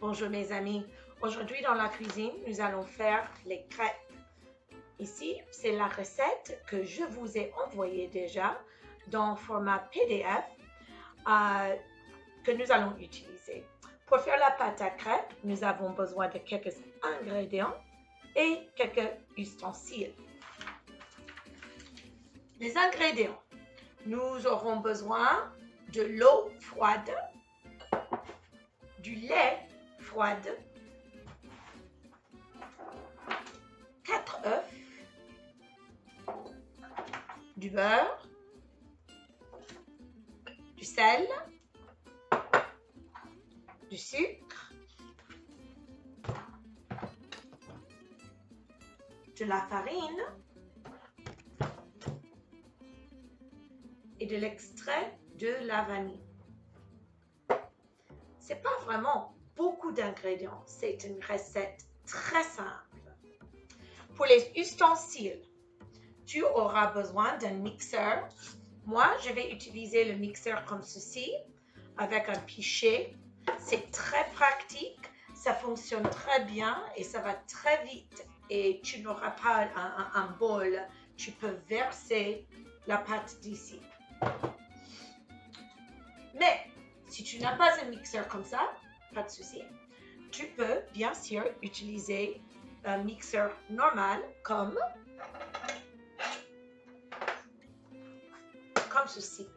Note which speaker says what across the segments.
Speaker 1: Bonjour mes amis. Aujourd'hui dans la cuisine, nous allons faire les crêpes. Ici, c'est la recette que je vous ai envoyée déjà dans format PDF que nous allons utiliser. Pour faire la pâte à crêpes, nous avons besoin de quelques ingrédients et quelques ustensiles. Les ingrédients. Nous aurons besoin de l'eau froide, du lait froide, 4 œufs, du beurre, du sel, du sucre, de la farine et de l'extrait de la vanille. C'est pas vraiment beaucoup d'ingrédients, c'est une recette très simple. Pour les ustensiles, tu auras besoin d'un mixeur. Moi, je vais utiliser le mixeur comme ceci, avec un pichet. C'est très pratique, ça fonctionne très bien et ça va très vite. Et tu n'auras pas un bol, tu peux verser la pâte d'ici. Mais si tu n'as pas un mixeur comme ça, pas de souci. Tu peux bien sûr utiliser un mixeur normal comme ceci.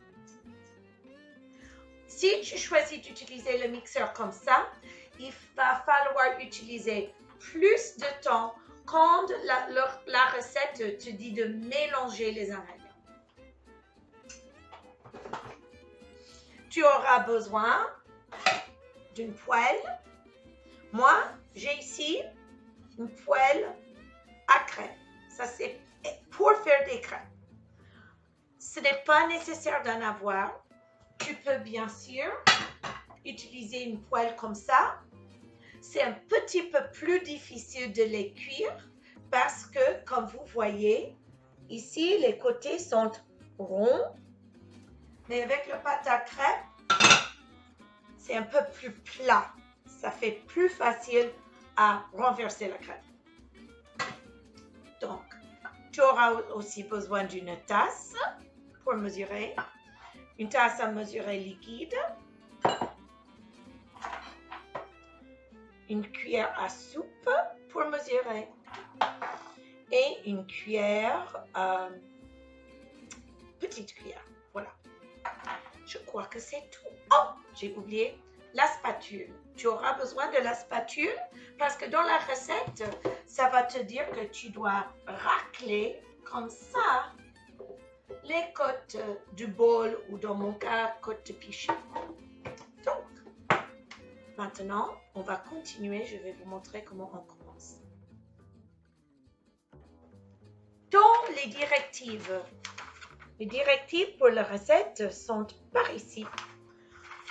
Speaker 1: Si tu choisis d'utiliser le mixeur comme ça, il va falloir utiliser plus de temps quand la recette te dit de mélanger les ingrédients. Tu auras besoin d'une poêle. Moi, j'ai ici une poêle à crêpes. Ça, c'est pour faire des crêpes. Ce n'est pas nécessaire d'en avoir. Tu peux bien sûr utiliser une poêle comme ça. C'est un petit peu plus difficile de les cuire parce que, comme vous voyez, ici, les côtés sont ronds. Mais avec le pâte à crêpes, c'est un peu plus plat. Ça fait plus facile à renverser la crêpe. Donc, tu auras aussi besoin d'une tasse pour mesurer. Une tasse à mesurer liquide. Une cuillère à soupe pour mesurer. Et une cuillère, petite cuillère. Voilà. Je crois que c'est tout. Oh, j'ai oublié la spatule. Tu auras besoin de la spatule parce que dans la recette, ça va te dire que tu dois racler comme ça les côtes du bol ou dans mon cas, côte de pichet. Donc, maintenant, on va continuer. Je vais vous montrer comment on commence. Dans les directives pour la recette sont par ici.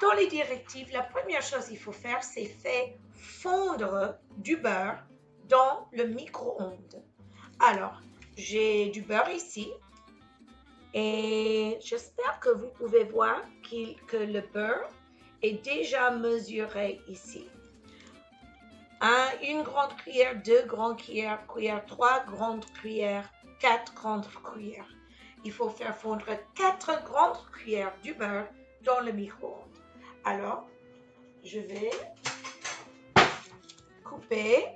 Speaker 1: Dans les directives, la première chose qu'il faut faire, c'est faire fondre du beurre dans le micro-ondes. Alors, j'ai du beurre ici et j'espère que vous pouvez voir que le beurre est déjà mesuré ici. Une grande cuillère, 2 grandes cuillères, 3 grandes cuillères, 4 grandes cuillères. Il faut faire fondre 4 grandes cuillères du beurre dans le micro-ondes. Alors, je vais couper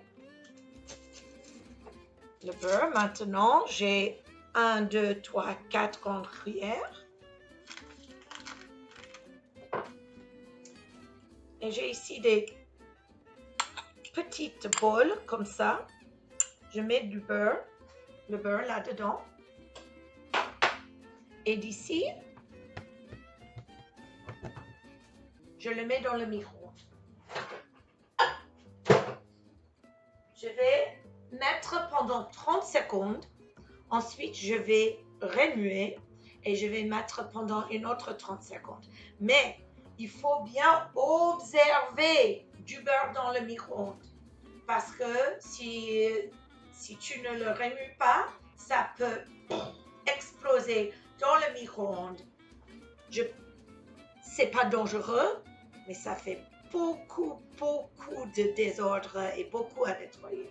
Speaker 1: le beurre. Maintenant, j'ai 1, 2, 3, 4 grandes cuillères. Et j'ai ici des petites bols comme ça. Je mets le beurre là-dedans. Et d'ici, je le mets dans le micro-ondes. Je vais mettre pendant 30 secondes. Ensuite, je vais remuer et je vais mettre pendant une autre 30 secondes. Mais il faut bien observer du beurre dans le micro-ondes. Parce que si tu ne le remues pas, ça peut exploser dans le micro-ondes. C'est pas dangereux, mais ça fait beaucoup de désordre et beaucoup à nettoyer.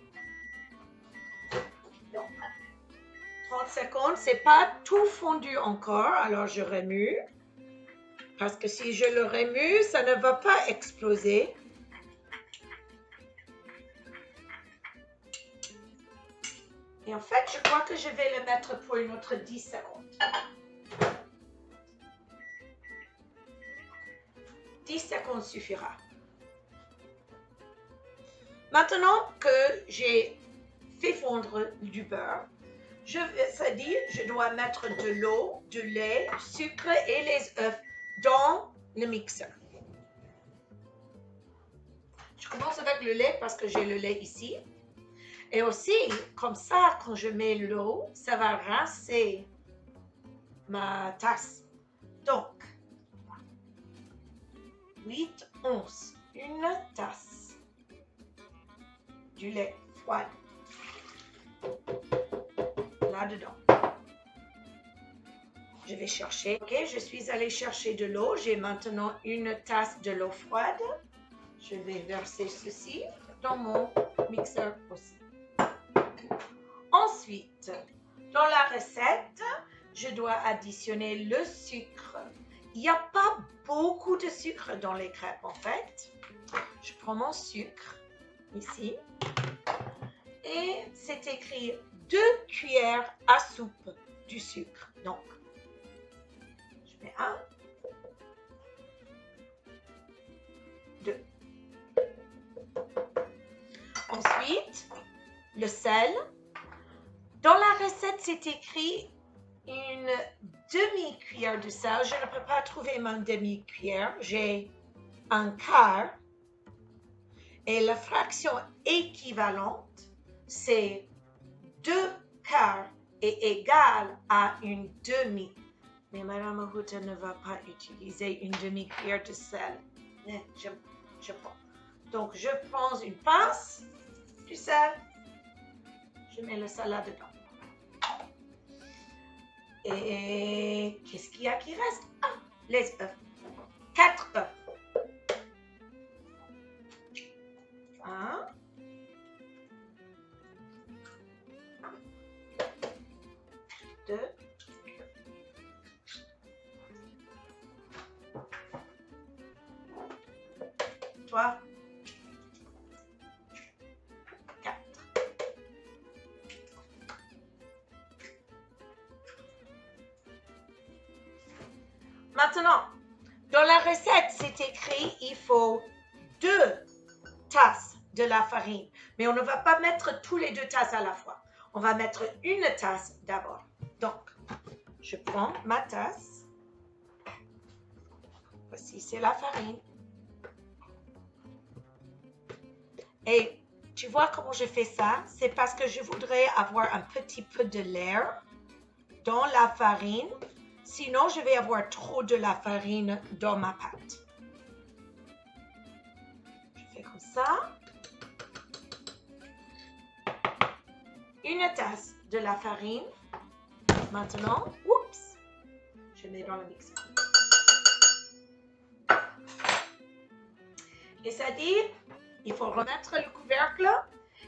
Speaker 1: Donc, 30 secondes, c'est pas tout fondu encore, alors je remue. Parce que si je le remue, ça ne va pas exploser. Et en fait, je crois que je vais le mettre pour une autre 10 secondes. 10 secondes suffira. Maintenant que j'ai fait fondre du beurre, c'est-à-dire je dois mettre de l'eau, du lait, du sucre et les œufs dans le mixeur. Je commence avec le lait parce que j'ai le lait ici. Et aussi, comme ça, quand je mets l'eau, ça va rincer ma tasse. Donc, 8 onces, une tasse du lait froid là-dedans. Je vais chercher. Ok, je suis allée chercher de l'eau. J'ai maintenant une tasse de l'eau froide. Je vais verser ceci dans mon mixeur aussi. Ensuite, dans la recette, je dois additionner le sucre. Il n'y a pas beaucoup de sucre dans les crêpes en fait. Je prends mon sucre ici et c'est écrit 2 cuillères à soupe du sucre. Donc, je mets 1, 2. Ensuite, le sel. Dans la recette, c'est écrit une demi-cuillère de sel. Je ne peux pas trouver ma demi-cuillère. J'ai un quart. Et la fraction équivalente, c'est 2 quarts est égal à une demi. Mais Madame Arruda ne va pas utiliser une demi-cuillère de sel. Je prends. Donc, je prends une pince, du sel. Je mets le sel là-dedans. Et qu'est-ce qu'il y a qui reste? Ah, les œufs. 4 œufs. 1. 2. 3. 4. Maintenant, dans la recette, c'est écrit il faut 2 tasses de la farine. Mais on ne va pas mettre tous les 2 tasses à la fois. On va mettre une tasse d'abord. Donc, je prends ma tasse. Voici, c'est la farine. Et tu vois comment je fais ça? C'est parce que je voudrais avoir un petit peu de l'air dans la farine. Sinon, je vais avoir trop de la farine dans ma pâte. Je fais comme ça. Une tasse de la farine. Maintenant, oups, je mets dans le mixeur. Et c'est-à-dire, il faut remettre le couvercle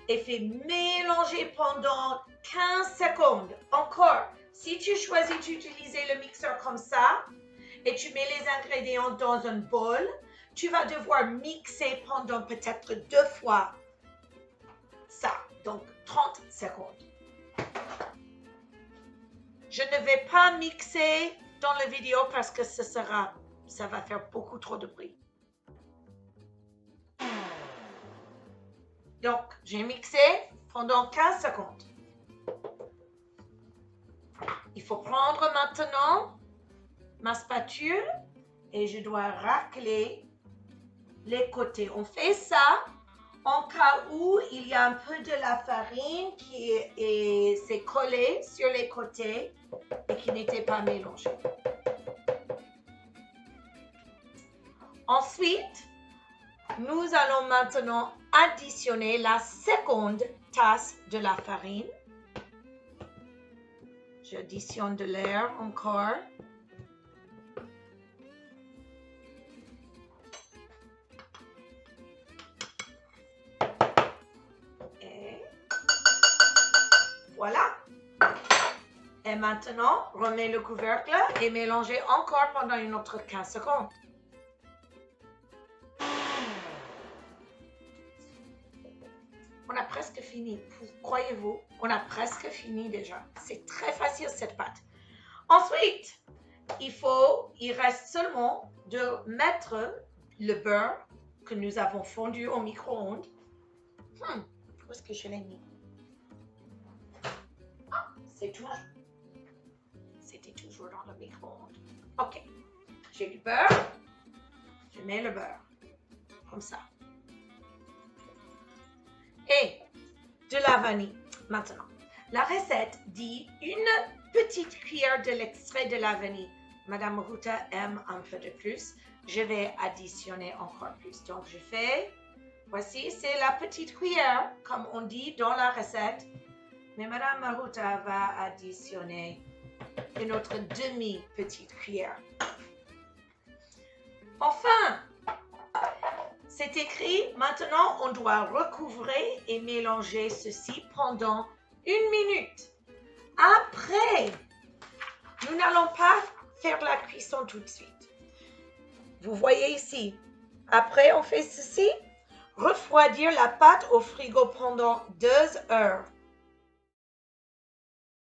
Speaker 1: et faire mélanger pendant 15 secondes. Encore, si tu choisis d'utiliser le mixeur comme ça et tu mets les ingrédients dans un bol, tu vas devoir mixer pendant peut-être 2 fois ça. Donc, 30 secondes. Je ne vais pas mixer dans la vidéo parce que ça va faire beaucoup trop de bruit. Donc, j'ai mixé pendant 15 secondes. Il faut prendre maintenant ma spatule et je dois racler les côtés. On fait ça en cas où il y a un peu de la farine qui s'est collée sur les côtés et qui n'était pas mélangée. Ensuite, nous allons maintenant additionner la seconde tasse de la farine. J'additionne de l'air encore. maintenant, remets le couvercle et mélangez encore pendant une autre 15 secondes. On a presque fini. Croyez-vous, on a presque fini déjà. C'est très facile cette pâte. Ensuite, il reste seulement de mettre le beurre que nous avons fondu au micro-ondes. Où est-ce que je l'ai mis? Ah, c'était toujours dans le micro-ondes. Ok, j'ai du beurre. Je mets le beurre, comme ça. Et de la vanille. Maintenant, la recette dit une petite cuillère de l'extrait de la vanille. Madame Ruta aime un peu de plus. Je vais additionner encore plus. Donc, je fais, voici, c'est la petite cuillère, comme on dit dans la recette. Mais Madame Ruta va additionner une autre demi-petite cuillère. Enfin, c'est écrit, maintenant, on doit recouvrer et mélanger ceci pendant 1 minute. Après, nous n'allons pas faire la cuisson tout de suite. Vous voyez ici, après on fait ceci, refroidir la pâte au frigo pendant 2 heures.